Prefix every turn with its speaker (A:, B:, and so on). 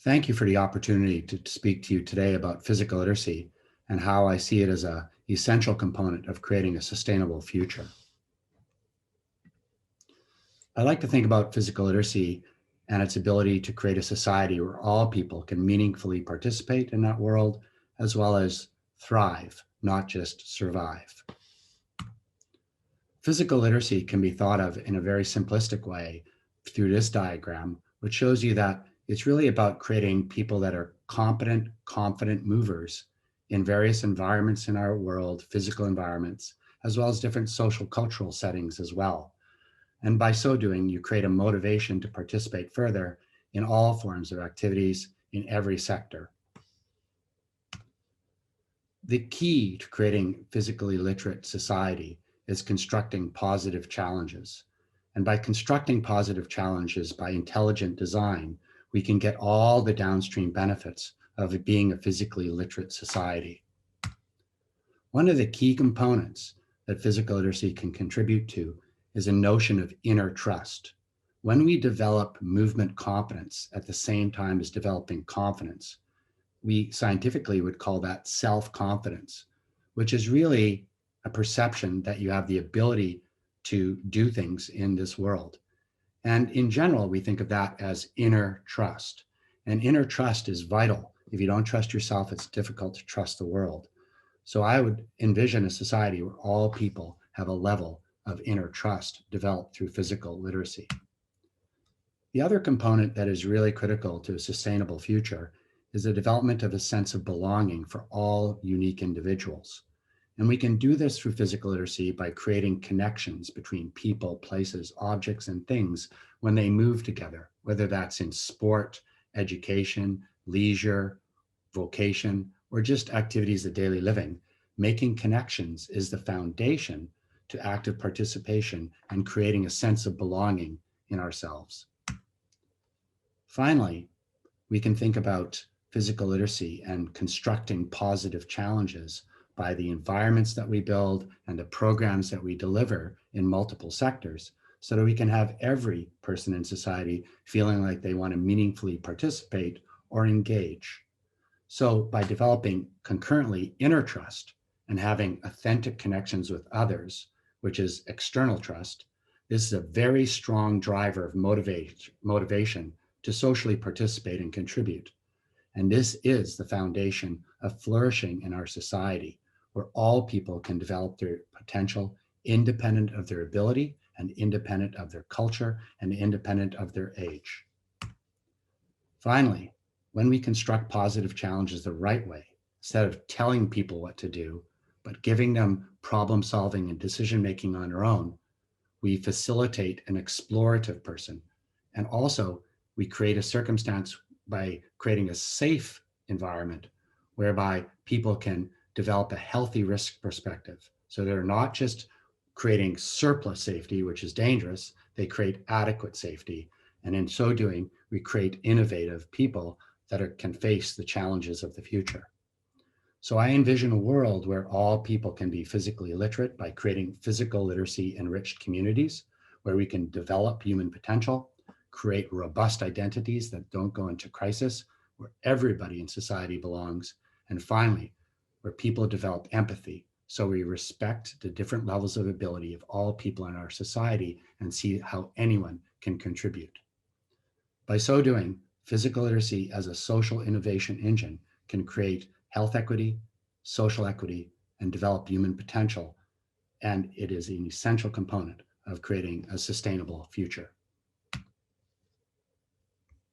A: Thank you for the opportunity to speak to you today about physical literacy and how I see it as an essential component of creating a sustainable future. I like to think about physical literacy and its ability to create a society where all people can meaningfully participate in that world, as well as thrive, not just survive. Physical literacy can be thought of in a very simplistic way through this diagram, which shows you that it's really about creating people that are competent, confident movers in various environments in our world, physical environments, as well as different social cultural settings as well. And by so doing, you create a motivation to participate further in all forms of activities in every sector. The key to creating physically literate society is constructing positive challenges. And by constructing positive challenges by intelligent design, we can get all the downstream benefits of it being a physically literate society. One of the key components that physical literacy can contribute to is a notion of inner trust. When we develop movement competence at the same time as developing confidence, we scientifically would call that self-confidence, which is really a perception that you have the ability to do things in this world. And in general, we think of that as inner trust. And inner trust is vital. If you don't trust yourself, it's difficult to trust the world. So I would envision a society where all people have a level of inner trust developed through physical literacy. The other component that is really critical to a sustainable future is the development of a sense of belonging for all unique individuals. And we can do this through physical literacy by creating connections between people, places, objects, and things when they move together, whether that's in sport, education, leisure, vocation, or just activities of daily living. Making connections is the foundation to active participation and creating a sense of belonging in ourselves. Finally, we can think about physical literacy and constructing positive challenges by the environments that we build and the programs that we deliver in multiple sectors so that we can have every person in society feeling like they want to meaningfully participate or engage. So by developing concurrently inner trust and having authentic connections with others, which is external trust, this is a very strong driver of motivation to socially participate and contribute. And this is the foundation of flourishing in our society, where all people can develop their potential independent of their ability and independent of their culture and independent of their age. Finally, when we construct positive challenges the right way, instead of telling people what to do, but giving them problem solving and decision making on their own, we facilitate an explorative person. And also, we create a circumstance by creating a safe environment whereby people can develop a healthy risk perspective. So they're not just creating surplus safety, which is dangerous, they create adequate safety. And in so doing, we create innovative people that can face the challenges of the future. So I envision a world where all people can be physically literate by creating physical literacy enriched communities where we can develop human potential, create robust identities that don't go into crisis, where everybody in society belongs, and finally, where people develop empathy so we respect the different levels of ability of all people in our society and see how anyone can contribute. By so doing, physical literacy as a social innovation engine can create health equity, social equity, and develop human potential. And it is an essential component of creating a sustainable future.